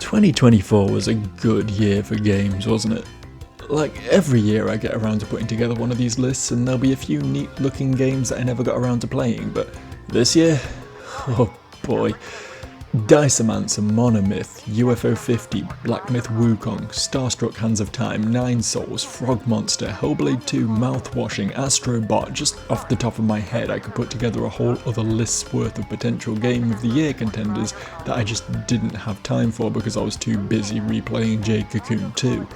2024 was a good year for games, wasn't it? Like, every year I get around to putting together one of these lists and there'll be a few neat looking games that I never got around to playing, but this year, oh boy. Dicemancer, Monomyth, UFO 50, Black Myth Wukong, Starstruck Hands of Time, Nine Souls, Frog Monster, Hellblade 2, Mouthwashing, Astrobot. Just off the top of my head I could put together a whole other list's worth of potential Game of the Year contenders that I just didn't have time for because I was too busy replaying Jade Cocoon 2.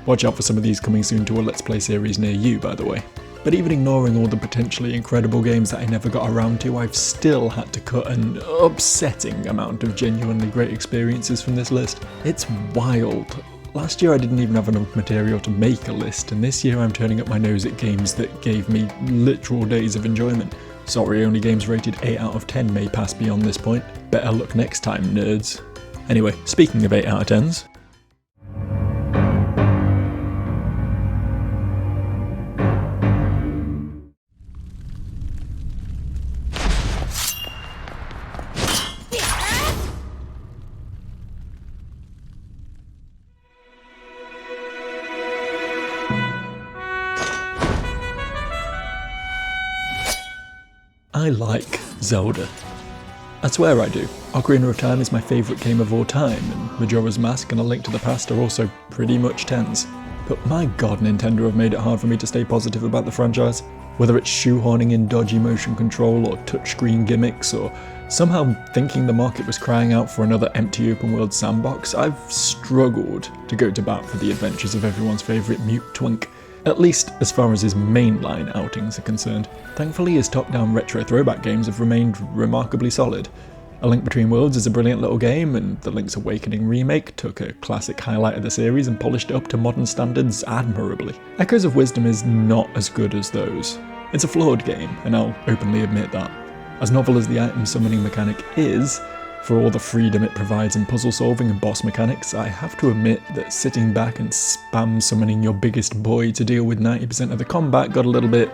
Watch out for some of these coming soon to a Let's Play series near you, by the way. But even ignoring all the potentially incredible games that I never got around to, I've still had to cut an upsetting amount of genuinely great experiences from this list. It's wild. Last year I didn't even have enough material to make a list, and this year I'm turning up my nose at games that gave me literal days of enjoyment. Sorry, only games rated 8 out of 10 may pass beyond this point. Better luck next time, nerds. Anyway, speaking of 8 out of 10s, I like Zelda. I swear I do. Ocarina of Time is my favourite game of all time, and Majora's Mask and A Link to the Past are also pretty much 10s. But my god, Nintendo have made it hard for me to stay positive about the franchise. Whether it's shoehorning in dodgy motion control or touchscreen gimmicks, or somehow thinking the market was crying out for another empty open world sandbox, I've struggled to go to bat for the adventures of everyone's favourite Mute Twink. At least as far as his mainline outings are concerned. Thankfully his top-down retro throwback games have remained remarkably solid. A Link Between Worlds is a brilliant little game, and the Link's Awakening remake took a classic highlight of the series and polished it up to modern standards admirably. Echoes of Wisdom is not as good as those. It's a flawed game, and I'll openly admit that. As novel as the item summoning mechanic is, for all the freedom it provides in puzzle solving and boss mechanics, I have to admit that sitting back and spam summoning your biggest boy to deal with 90% of the combat got a little bit,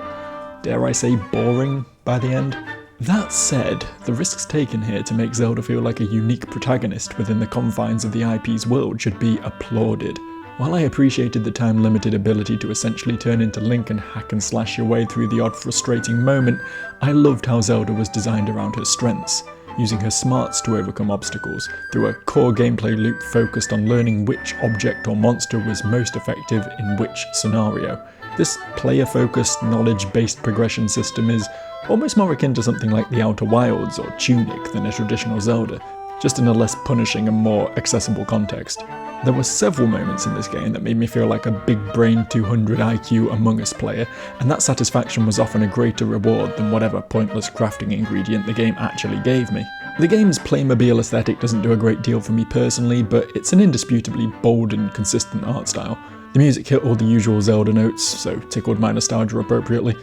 dare I say, boring by the end. That said, the risks taken here to make Zelda feel like a unique protagonist within the confines of the IP's world should be applauded. While I appreciated the time-limited ability to essentially turn into Link and hack and slash your way through the odd frustrating moment, I loved how Zelda was designed around her strengths, using her smarts to overcome obstacles, through a core gameplay loop focused on learning which object or monster was most effective in which scenario. This player-focused, knowledge-based progression system is almost more akin to something like the Outer Wilds or Tunic than a traditional Zelda, just in a less punishing and more accessible context. There were several moments in this game that made me feel like a big-brain 200 IQ Among Us player, and that satisfaction was often a greater reward than whatever pointless crafting ingredient the game actually gave me. The game's Playmobil aesthetic doesn't do a great deal for me personally, but it's an indisputably bold and consistent art style. The music hit all the usual Zelda notes, so tickled my nostalgia appropriately.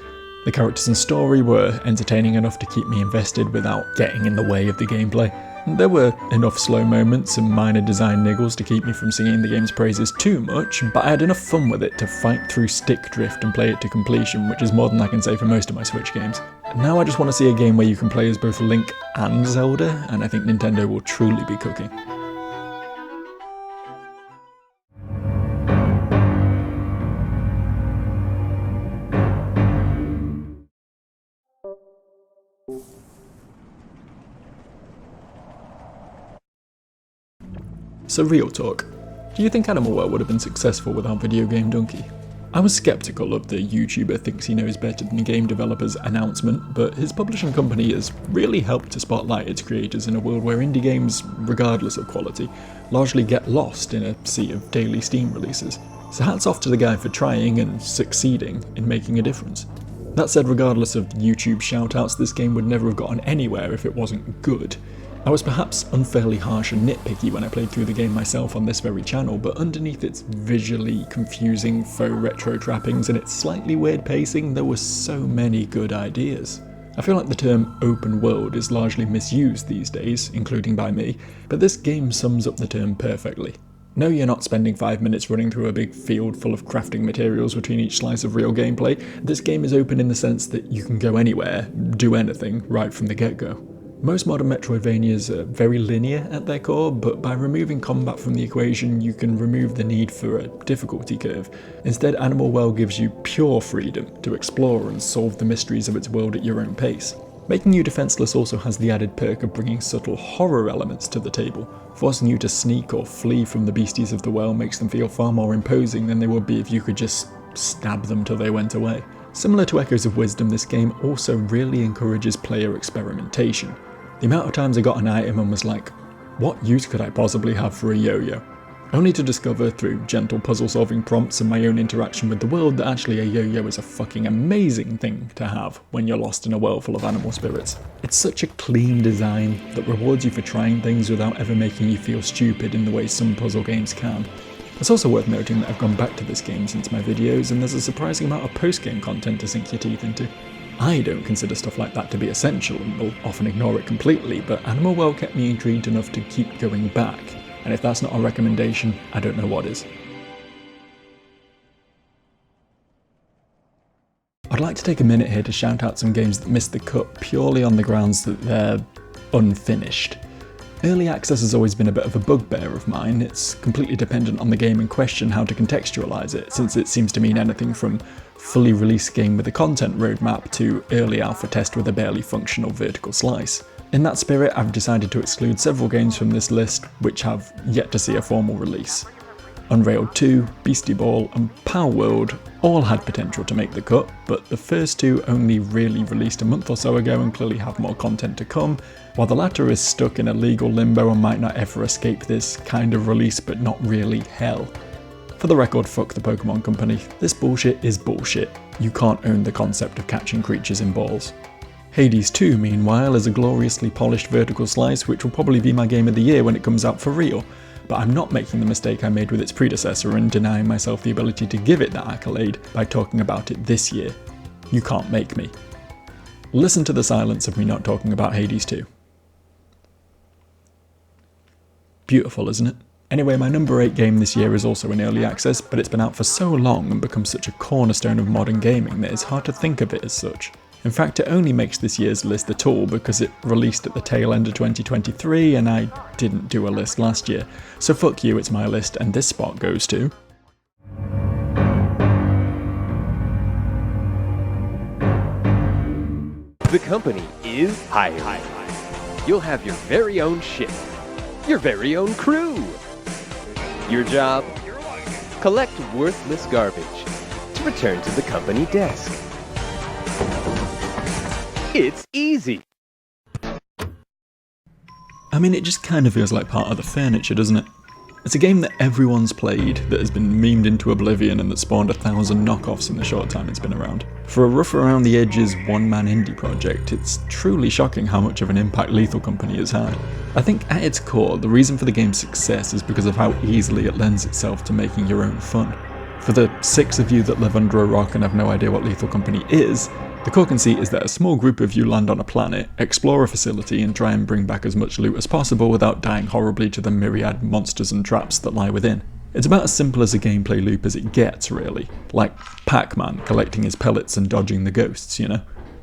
The characters and story were entertaining enough to keep me invested without getting in the way of the gameplay. There were enough slow moments and minor design niggles to keep me from singing the game's praises too much, but I had enough fun with it to fight through stick drift and play it to completion, which is more than I can say for most of my Switch games. Now I just want to see a game where you can play as both Link and Zelda, and I think Nintendo will truly be cooking. So real talk, do you think Animalware would have been successful without Video Game Donkey? I was skeptical of the YouTuber thinks he knows better than game developers announcement, but his publishing company has really helped to spotlight its creators in a world where indie games, regardless of quality, largely get lost in a sea of daily Steam releases. So hats off to the guy for trying and succeeding in making a difference. That said, regardless of YouTube shoutouts, this game would never have gotten anywhere if it wasn't good. I was perhaps unfairly harsh and nitpicky when I played through the game myself on this very channel, but underneath its visually confusing faux retro trappings and its slightly weird pacing, there were so many good ideas. I feel like the term open world is largely misused these days, including by me, but this game sums up the term perfectly. No, you're not spending 5 minutes running through a big field full of crafting materials between each slice of real gameplay. This game is open in the sense that you can go anywhere, do anything, right from the get-go. Most modern Metroidvanias are very linear at their core, but by removing combat from the equation, you can remove the need for a difficulty curve. Instead, Animal World gives you pure freedom to explore and solve the mysteries of its world at your own pace. Making you defenseless also has the added perk of bringing subtle horror elements to the table. Forcing you to sneak or flee from the beasties of the well makes them feel far more imposing than they would be if you could just stab them till they went away. Similar to Echoes of Wisdom, this game also really encourages player experimentation. The amount of times I got an item and was like, what use could I possibly have for a yo-yo? Only to discover through gentle puzzle solving prompts and my own interaction with the world that actually a yo-yo is a fucking amazing thing to have when you're lost in a world full of animal spirits. It's such a clean design that rewards you for trying things without ever making you feel stupid in the way some puzzle games can. It's also worth noting that I've gone back to this game since my videos, and there's a surprising amount of post-game content to sink your teeth into. I don't consider stuff like that to be essential and will often ignore it completely, but Animal World kept me intrigued enough to keep going back, and if that's not a recommendation, I don't know what is. I'd like to take a minute here to shout out some games that missed the cut purely on the grounds that they're unfinished. Early access has always been a bit of a bugbear of mine. It's completely dependent on the game in question how to contextualise it, since it seems to mean anything from fully released game with a content roadmap to early alpha test with a barely functional vertical slice. In that spirit, I've decided to exclude several games from this list which have yet to see a formal release. Unrailed 2, Beastie Ball and Palworld all had potential to make the cut, but the first two only really released a month or so ago and clearly have more content to come, while the latter is stuck in a legal limbo and might not ever escape this kind of release but not really hell. For the record, fuck the Pokemon Company. This bullshit is bullshit. You can't own the concept of catching creatures in balls. Hades 2, meanwhile, is a gloriously polished vertical slice which will probably be my game of the year when it comes out for real. But I'm not making the mistake I made with its predecessor and denying myself the ability to give it that accolade by talking about it this year. You can't make me. Listen to the silence of me not talking about Hades 2. Beautiful, isn't it? Anyway, my number 8 game this year is also in early access, but it's been out for so long and become such a cornerstone of modern gaming that it's hard to think of it as such. In fact, it only makes this year's list at all because it released at the tail end of 2023 and I didn't do a list last year. So fuck you, it's my list, and this spot goes to... The company is hired. You'll have your very own ship, your very own crew. Your job? Collect worthless garbage to return to the company desk. It's easy. I mean, it just kind of feels like part of the furniture, doesn't it? It's a game that everyone's played, that has been memed into oblivion and that spawned 1,000 knockoffs in the short time it's been around. For a rough around the edges one-man indie project, it's truly shocking how much of an impact Lethal Company has had. I think at its core, the reason for the game's success is because of how easily it lends itself to making your own fun. For the 6 of you that live under a rock and have no idea what Lethal Company is, the core conceit is that a small group of you land on a planet, explore a facility and try and bring back as much loot as possible without dying horribly to the myriad monsters and traps that lie within. It's about as simple as a gameplay loop as it gets, really. Like Pac-Man collecting his pellets and dodging the ghosts, you know?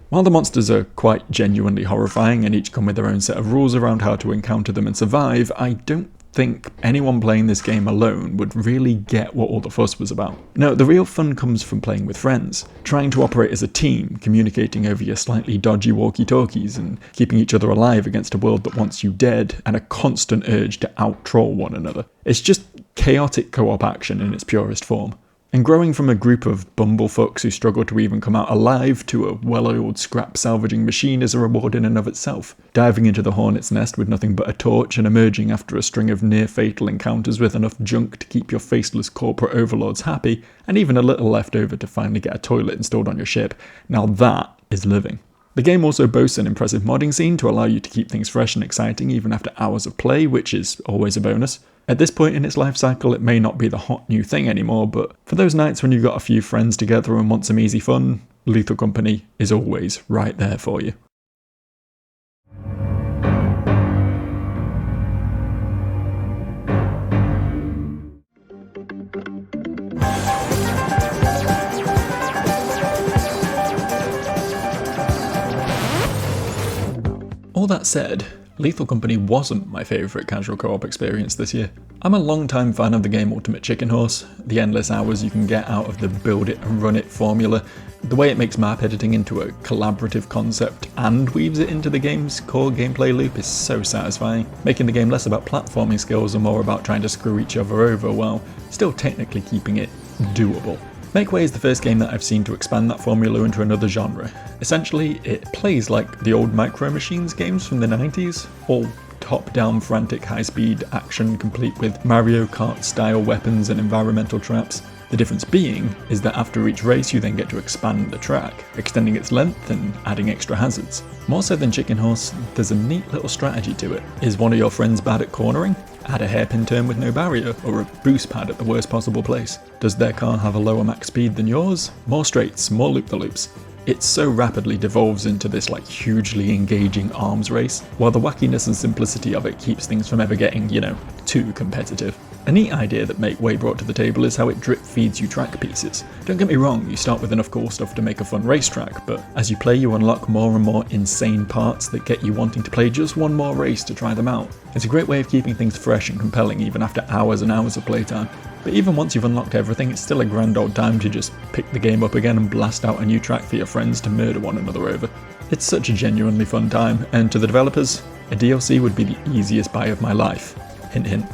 While the monsters are quite genuinely horrifying and each come with their own set of rules around how to encounter them and survive, I don't think anyone playing this game alone would really get what all the fuss was about. No, the real fun comes from playing with friends, trying to operate as a team, communicating over your slightly dodgy walkie-talkies and keeping each other alive against a world that wants you dead and a constant urge to out-troll one another. It's just chaotic co-op action in its purest form. And growing from a group of bumblefucks who struggle to even come out alive to a well-oiled scrap salvaging machine is a reward in and of itself. Diving into the hornet's nest with nothing but a torch and emerging after a string of near-fatal encounters with enough junk to keep your faceless corporate overlords happy, and even a little left over to finally get a toilet installed on your ship. Now that is living. The game also boasts an impressive modding scene to allow you to keep things fresh and exciting even after hours of play, which is always a bonus. At this point in its life cycle, it may not be the hot new thing anymore, but for those nights when you've got a few friends together and want some easy fun, Lethal Company is always right there for you. All that said, Lethal Company wasn't my favourite casual co-op experience this year. I'm a long-time fan of the game Ultimate Chicken Horse, the endless hours you can get out of the build it and run it formula, the way it makes map editing into a collaborative concept and weaves it into the game's core gameplay loop is so satisfying, making the game less about platforming skills and more about trying to screw each other over while still technically keeping it doable. Make Way is the first game that I've seen to expand that formula into another genre. Essentially, it plays like the old Micro Machines games from the 90s, all top-down frantic high-speed action complete with Mario Kart-style weapons and environmental traps. The difference being is that after each race you then get to expand the track, extending its length and adding extra hazards. More so than Chicken Horse, there's a neat little strategy to it. Is one of your friends bad at cornering? Add a hairpin turn with no barrier, or a boost pad at the worst possible place. Does their car have a lower max speed than yours? More straights, more loop-the-loops. It so rapidly devolves into this hugely engaging arms race, while the wackiness and simplicity of it keeps things from ever getting, too competitive. A neat idea that Make Way brought to the table is how it drip feeds you track pieces. Don't get me wrong, you start with enough cool stuff to make a fun racetrack, but as you play you unlock more and more insane parts that get you wanting to play just one more race to try them out. It's a great way of keeping things fresh and compelling even after hours and hours of playtime. But even once you've unlocked everything, it's still a grand old time to just pick the game up again and blast out a new track for your friends to murder one another over. It's such a genuinely fun time, and to the developers, a DLC would be the easiest buy of my life. Hint hint.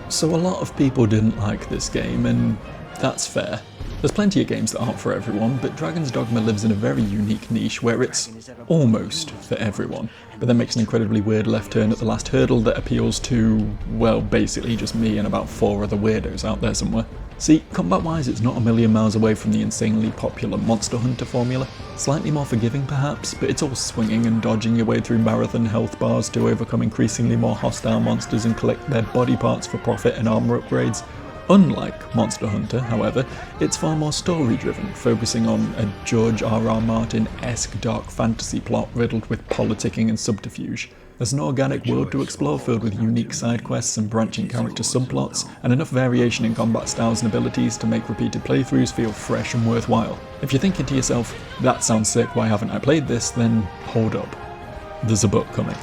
So a lot of people didn't like this game, and that's fair. There's plenty of games that aren't for everyone, but Dragon's Dogma lives in a very unique niche where it's almost for everyone, but then makes an incredibly weird left turn at the last hurdle that appeals to, well, basically just me and about 4 other weirdos out there somewhere. See, combat-wise it's not a million miles away from the insanely popular Monster Hunter formula. Slightly more forgiving perhaps, but it's all swinging and dodging your way through marathon health bars to overcome increasingly more hostile monsters and collect their body parts for profit and armor upgrades. Unlike Monster Hunter, however, it's far more story-driven, focusing on a George R.R. Martin-esque dark fantasy plot riddled with politicking and subterfuge. There's an organic world to explore filled with unique side quests and branching character subplots, and enough variation in combat styles and abilities to make repeated playthroughs feel fresh and worthwhile. If you're thinking to yourself, that sounds sick, why haven't I played this, then hold up. There's a book coming.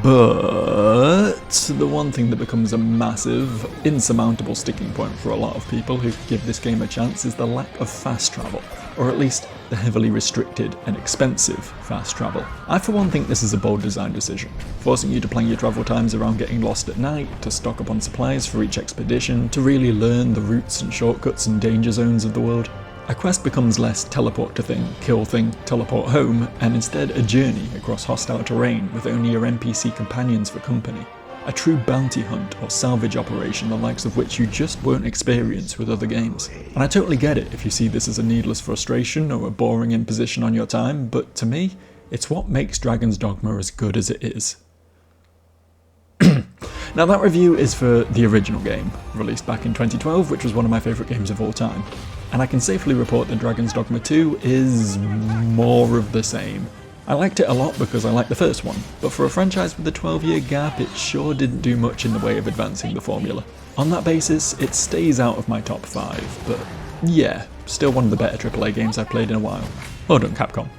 But the one thing that becomes a massive, insurmountable sticking point for a lot of people who give this game a chance is the lack of fast travel, or at least the heavily restricted and expensive fast travel. I for one think this is a bold design decision, forcing you to plan your travel times around getting lost at night, to stock up on supplies for each expedition, to really learn the routes and shortcuts and danger zones of the world. A quest becomes less teleport to thing, kill thing, teleport home, and instead a journey across hostile terrain with only your NPC companions for company. A true bounty hunt or salvage operation the likes of which you just won't experience with other games. And I totally get it if you see this as a needless frustration or a boring imposition on your time, but to me, it's what makes Dragon's Dogma as good as it is. Now that review is for the original game, released back in 2012, which was one of my favourite games of all time. And I can safely report that Dragon's Dogma 2 is more of the same. I liked it a lot because I liked the first one, but for a franchise with a 12-year gap, it sure didn't do much in the way of advancing the formula. On that basis, it stays out of my top 5, but yeah, still one of the better AAA games I've played in a while. Well done, Capcom.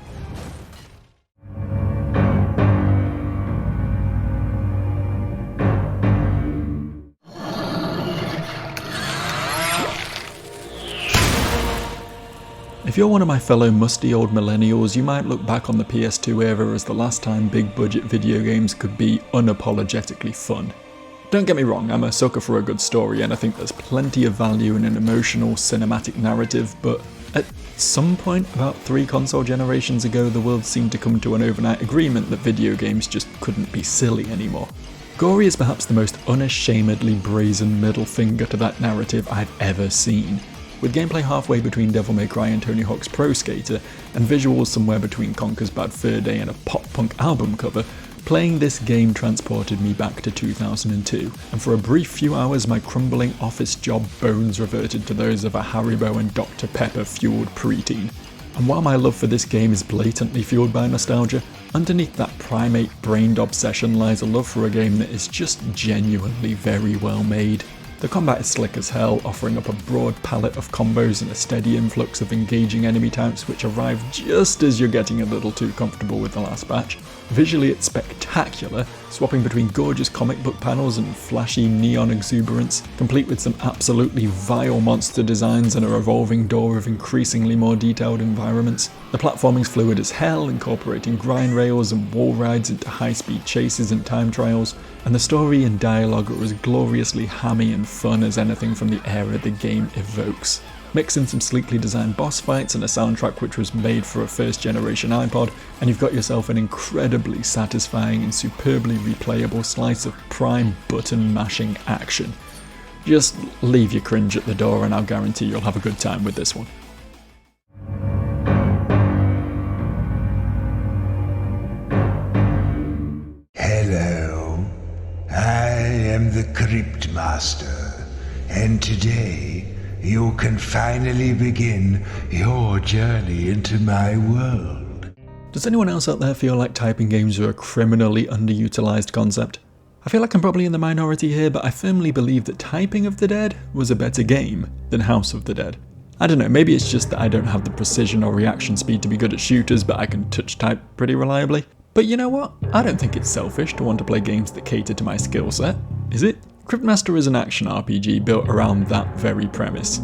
If you're one of my fellow musty old millennials, you might look back on the PS2 era as the last time big budget video games could be unapologetically fun. Don't get me wrong, I'm a sucker for a good story and I think there's plenty of value in an emotional cinematic narrative, but at some point about 3 console generations ago the world seemed to come to an overnight agreement that video games just couldn't be silly anymore. Gory is perhaps the most unashamedly brazen middle finger to that narrative I've ever seen. With gameplay halfway between Devil May Cry and Tony Hawk's Pro Skater, and visuals somewhere between Conker's Bad Fur Day and a pop-punk album cover, playing this game transported me back to 2002, and for a brief few hours my crumbling office job bones reverted to those of a Haribo and Dr. Pepper fueled preteen. And while my love for this game is blatantly fueled by nostalgia, underneath that primate-brained obsession lies a love for a game that is just genuinely very well made. The combat is slick as hell, offering up a broad palette of combos and a steady influx of engaging enemy types which arrive just as you're getting a little too comfortable with the last batch. Visually it's spectacular, swapping between gorgeous comic book panels and flashy neon exuberance, complete with some absolutely vile monster designs and a revolving door of increasingly more detailed environments. The platforming's fluid as hell, incorporating grind rails and wall rides into high-speed chases and time trials, and the story and dialogue are as gloriously hammy and fun as anything from the era the game evokes. Mix in some sleekly designed boss fights and a soundtrack which was made for a first generation iPod, and you've got yourself an incredibly satisfying and superbly replayable slice of prime button mashing action. Just leave your cringe at the door and I'll guarantee you'll have a good time with this one. Hello, I am the Crypt Master, and today you can finally begin your journey into my world. Does anyone else out there feel like typing games are a criminally underutilized concept? I feel like I'm probably in the minority here, but I firmly believe that Typing of the Dead was a better game than House of the Dead. I don't know, maybe it's just that I don't have the precision or reaction speed to be good at shooters, but I can touch type pretty reliably. But you know what? I don't think it's selfish to want to play games that cater to my skill set, is it? Cryptmaster is an action RPG built around that very premise.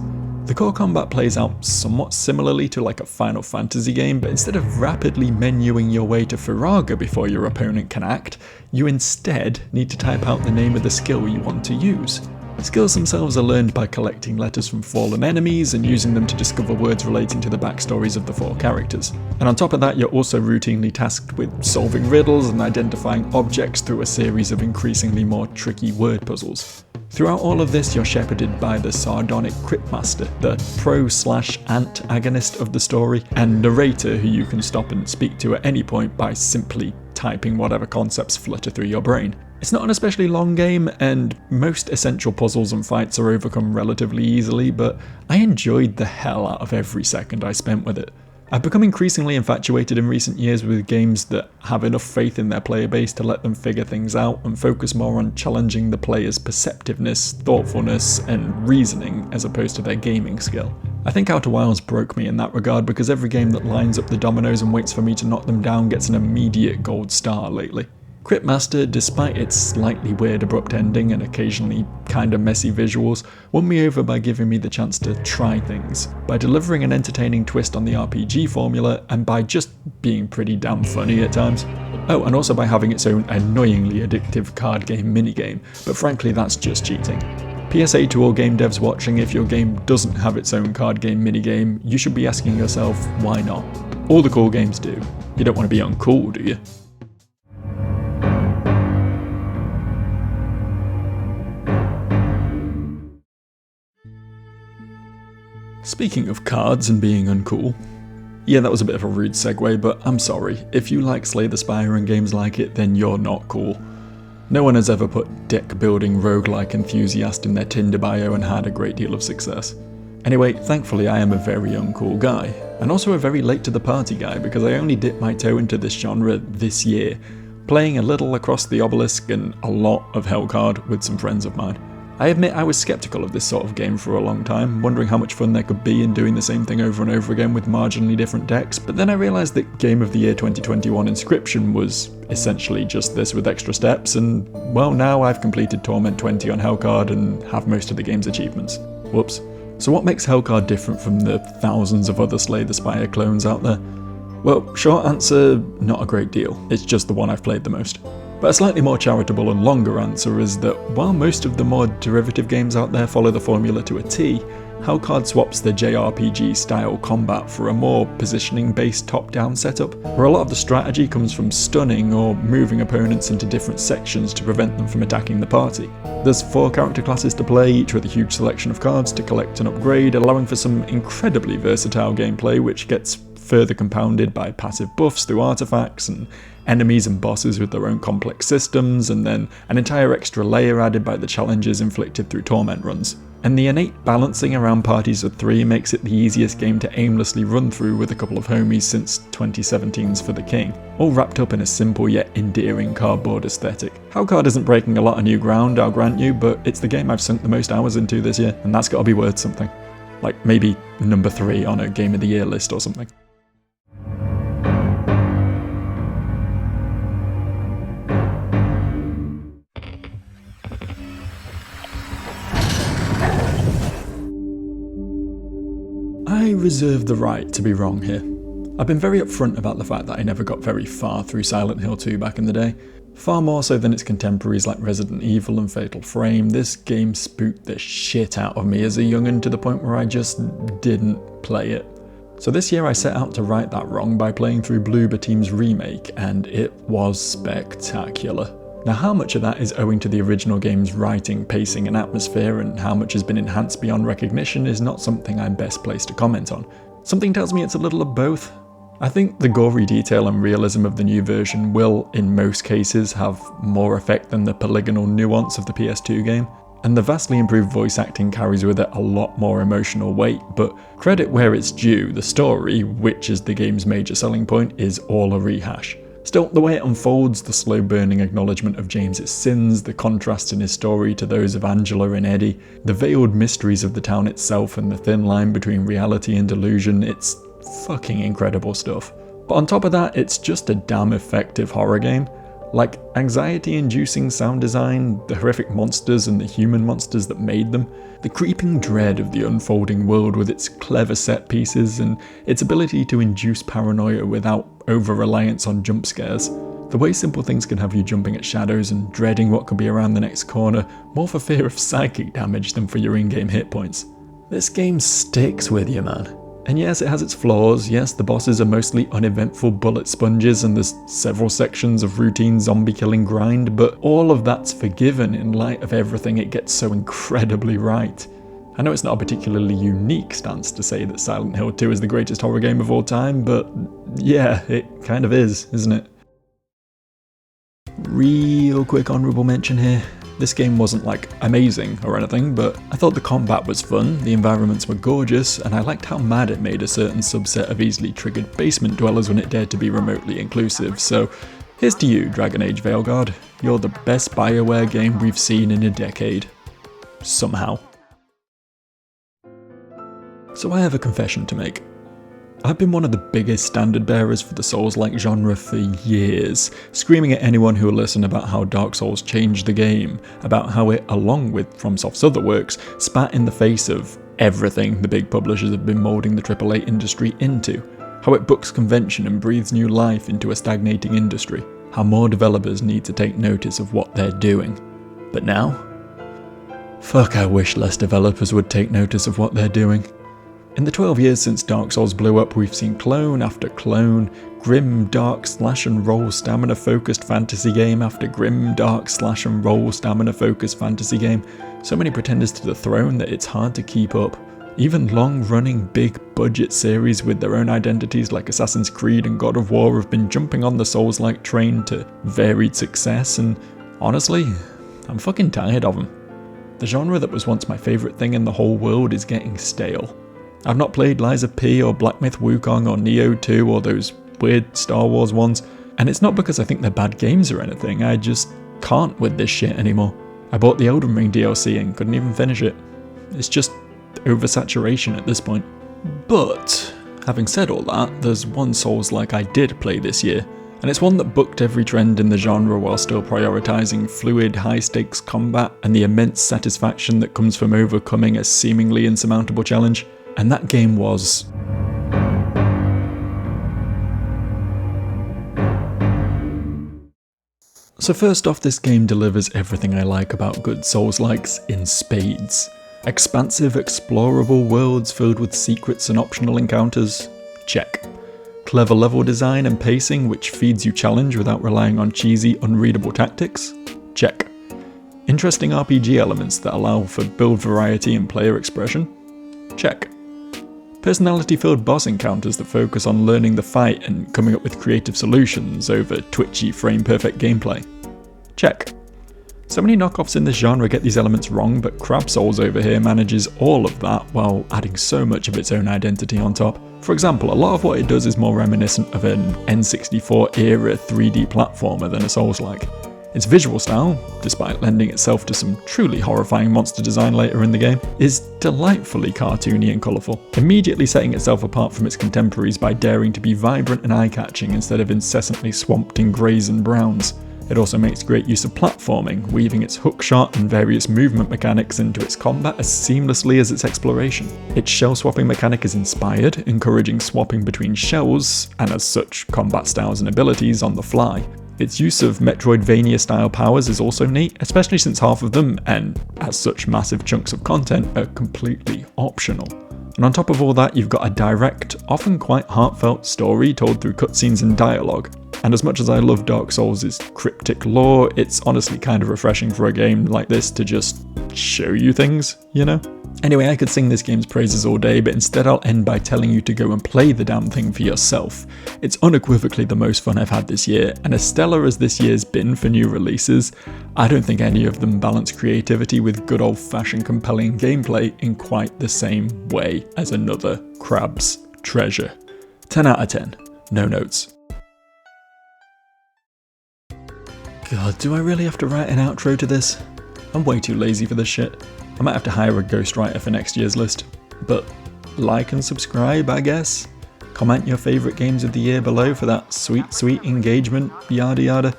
The core combat plays out somewhat similarly to like a Final Fantasy game, but instead of rapidly menuing your way to Firaga before your opponent can act, you instead need to type out the name of the skill you want to use. The skills themselves are learned by collecting letters from fallen enemies and using them to discover words relating to the backstories of the 4 characters. And on top of that, you're also routinely tasked with solving riddles and identifying objects through a series of increasingly more tricky word puzzles. Throughout all of this, you're shepherded by the sardonic Cryptmaster, the pro/antagonist of the story, and narrator who you can stop and speak to at any point by simply typing whatever concepts flutter through your brain. It's not an especially long game, and most essential puzzles and fights are overcome relatively easily, but I enjoyed the hell out of every second I spent with it. I've become increasingly infatuated in recent years with games that have enough faith in their player base to let them figure things out and focus more on challenging the player's perceptiveness, thoughtfulness, and reasoning as opposed to their gaming skill. I think Outer Wilds broke me in that regard because every game that lines up the dominoes and waits for me to knock them down gets an immediate gold star lately. Cryptmaster, despite its slightly weird abrupt ending and occasionally kinda messy visuals, won me over by giving me the chance to try things, by delivering an entertaining twist on the RPG formula, and by just being pretty damn funny at times. Oh, and also by having its own annoyingly addictive card game minigame, but frankly that's just cheating. PSA to all game devs watching, if your game doesn't have its own card game minigame, you should be asking yourself, why not? All the cool games do. You don't want to be uncool, do you? Speaking of cards and being uncool, yeah, that was a bit of a rude segue, but I'm sorry. If you like Slay the Spire and games like it, then you're not cool. No one has ever put deck-building roguelike enthusiast in their Tinder bio and had a great deal of success. Anyway, thankfully I am a very uncool guy, and also a very late-to-the-party guy because I only dipped my toe into this genre this year, playing a little Across the Obelisk and a lot of Hellcard with some friends of mine. I admit I was skeptical of this sort of game for a long time, wondering how much fun there could be in doing the same thing over and over again with marginally different decks, but then I realised that Game of the Year 2021 Inscryption was essentially just this with extra steps, and well, now I've completed Torment 20 on Hellcard and have most of the game's achievements. Whoops. So what makes Hellcard different from the thousands of other Slay the Spire clones out there? Well, short answer, not a great deal. It's just the one I've played the most. But a slightly more charitable and longer answer is that while most of the more derivative games out there follow the formula to a T, Hellcard swaps the JRPG style combat for a more positioning based top down setup, where a lot of the strategy comes from stunning or moving opponents into different sections to prevent them from attacking the party. There's 4 character classes to play, each with a huge selection of cards to collect and upgrade, allowing for some incredibly versatile gameplay which gets further compounded by passive buffs through artifacts and enemies and bosses with their own complex systems, and then an entire extra layer added by the challenges inflicted through Torment runs. And the innate balancing around parties of 3 makes it the easiest game to aimlessly run through with a couple of homies since 2017's For the King, all wrapped up in a simple yet endearing cardboard aesthetic. HowCard isn't breaking a lot of new ground, I'll grant you, but it's the game I've sunk the most hours into this year, and that's gotta be worth something. Like maybe number 3 on a Game of the Year list or something. I reserve the right to be wrong here. I've been very upfront about the fact that I never got very far through Silent Hill 2 back in the day. Far more so than its contemporaries like Resident Evil and Fatal Frame, this game spooked the shit out of me as a young'un to the point where I just didn't play it. So this year I set out to right that wrong by playing through Bloober Team's remake, and it was spectacular. Now how much of that is owing to the original game's writing, pacing and atmosphere, and how much has been enhanced beyond recognition is not something I'm best placed to comment on. Something tells me it's a little of both. I think the gory detail and realism of the new version will, in most cases, have more effect than the polygonal nuance of the PS2 game, and the vastly improved voice acting carries with it a lot more emotional weight, but credit where it's due, the story, which is the game's major selling point, is all a rehash. Still, the way it unfolds, the slow burning acknowledgement of James's sins, the contrast in his story to those of Angela and Eddie, the veiled mysteries of the town itself and the thin line between reality and delusion, it's fucking incredible stuff. But on top of that, it's just a damn effective horror game. Like anxiety-inducing sound design, the horrific monsters and the human monsters that made them, the creeping dread of the unfolding world with its clever set pieces and its ability to induce paranoia without over-reliance on jump scares. The way simple things can have you jumping at shadows and dreading what could be around the next corner, more for fear of psychic damage than for your in-game hit points. This game sticks with you, man. And yes, it has its flaws, yes, the bosses are mostly uneventful bullet sponges and there's several sections of routine zombie killing grind, but all of that's forgiven in light of everything it gets so incredibly right. I know it's not a particularly unique stance to say that Silent Hill 2 is the greatest horror game of all time, but yeah, it kind of is, isn't it? Real quick honourable mention here. This game wasn't like amazing or anything, but I thought the combat was fun, the environments were gorgeous, and I liked how mad it made a certain subset of easily triggered basement dwellers when it dared to be remotely inclusive. So here's to you, Dragon Age Veilguard. You're the best BioWare game we've seen in a decade. Somehow. So I have a confession to make. I've been one of the biggest standard bearers for the Souls-like genre for years, screaming at anyone who will listen about how Dark Souls changed the game, about how it, along with FromSoft's other works, spat in the face of everything the big publishers have been moulding the AAA industry into, how it books convention and breathes new life into a stagnating industry, how more developers need to take notice of what they're doing. But now? Fuck, I wish less developers would take notice of what they're doing. In the 12 years since Dark Souls blew up, we've seen clone after clone, grim, dark, slash and roll stamina-focused fantasy game after grim, dark, slash and roll stamina-focused fantasy game. So many pretenders to the throne that it's hard to keep up. Even long-running, big-budget series with their own identities like Assassin's Creed and God of War have been jumping on the Souls-like train to varied success, and honestly, I'm fucking tired of them. The genre that was once my favourite thing in the whole world is getting stale. I've not played Lies of P or Black Myth Wukong or Nioh 2 or those weird Star Wars ones, and it's not because I think they're bad games or anything, I just can't with this shit anymore. I bought the Elden Ring DLC and couldn't even finish it. It's just oversaturation at this point. But, having said all that, there's one Souls-like I did play this year, and it's one that booked every trend in the genre while still prioritising fluid, high-stakes combat and the immense satisfaction that comes from overcoming a seemingly insurmountable challenge. And that game was... So first off, this game delivers everything I like about good Souls-likes in spades. Expansive, explorable worlds filled with secrets and optional encounters? Check. Clever level design and pacing which feeds you challenge without relying on cheesy, unreadable tactics? Check. Interesting RPG elements that allow for build variety and player expression? Check. Personality-filled boss encounters that focus on learning the fight and coming up with creative solutions over twitchy, frame-perfect gameplay? Check. So many knockoffs in this genre get these elements wrong, but Crab Souls over here manages all of that while adding so much of its own identity on top. For example, a lot of what it does is more reminiscent of an N64 era 3D platformer than a Souls-like. Its visual style, despite lending itself to some truly horrifying monster design later in the game, is delightfully cartoony and colourful, immediately setting itself apart from its contemporaries by daring to be vibrant and eye-catching instead of incessantly swamped in greys and browns. It also makes great use of platforming, weaving its hookshot and various movement mechanics into its combat as seamlessly as its exploration. Its shell swapping mechanic is inspired, encouraging swapping between shells, and as such, combat styles and abilities on the fly. Its use of Metroidvania-style powers is also neat, especially since half of them, and as such massive chunks of content, are completely optional. And on top of all that, you've got a direct, often quite heartfelt story told through cutscenes and dialogue. And as much as I love Dark Souls' cryptic lore, it's honestly kind of refreshing for a game like this to just show you things, you know? Anyway, I could sing this game's praises all day, but instead I'll end by telling you to go and play the damn thing for yourself. It's unequivocally the most fun I've had this year, and as stellar as this year's been for new releases, I don't think any of them balance creativity with good old-fashioned compelling gameplay in quite the same way as another Crab's treasure. 10 out of 10. No notes. God, do I really have to write an outro to this? I'm way too lazy for this shit. I might have to hire a ghostwriter for next year's list. But like and subscribe, I guess. Comment your favourite games of the year below for that sweet, sweet engagement, yada yada.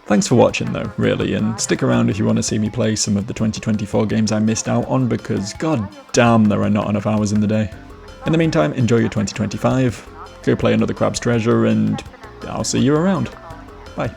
Thanks for watching though, really, and stick around if you want to see me play some of the 2024 games I missed out on, because god damn there are not enough hours in the day. In the meantime, enjoy your 2025, go play another Crab's Treasure, and I'll see you around. Bye.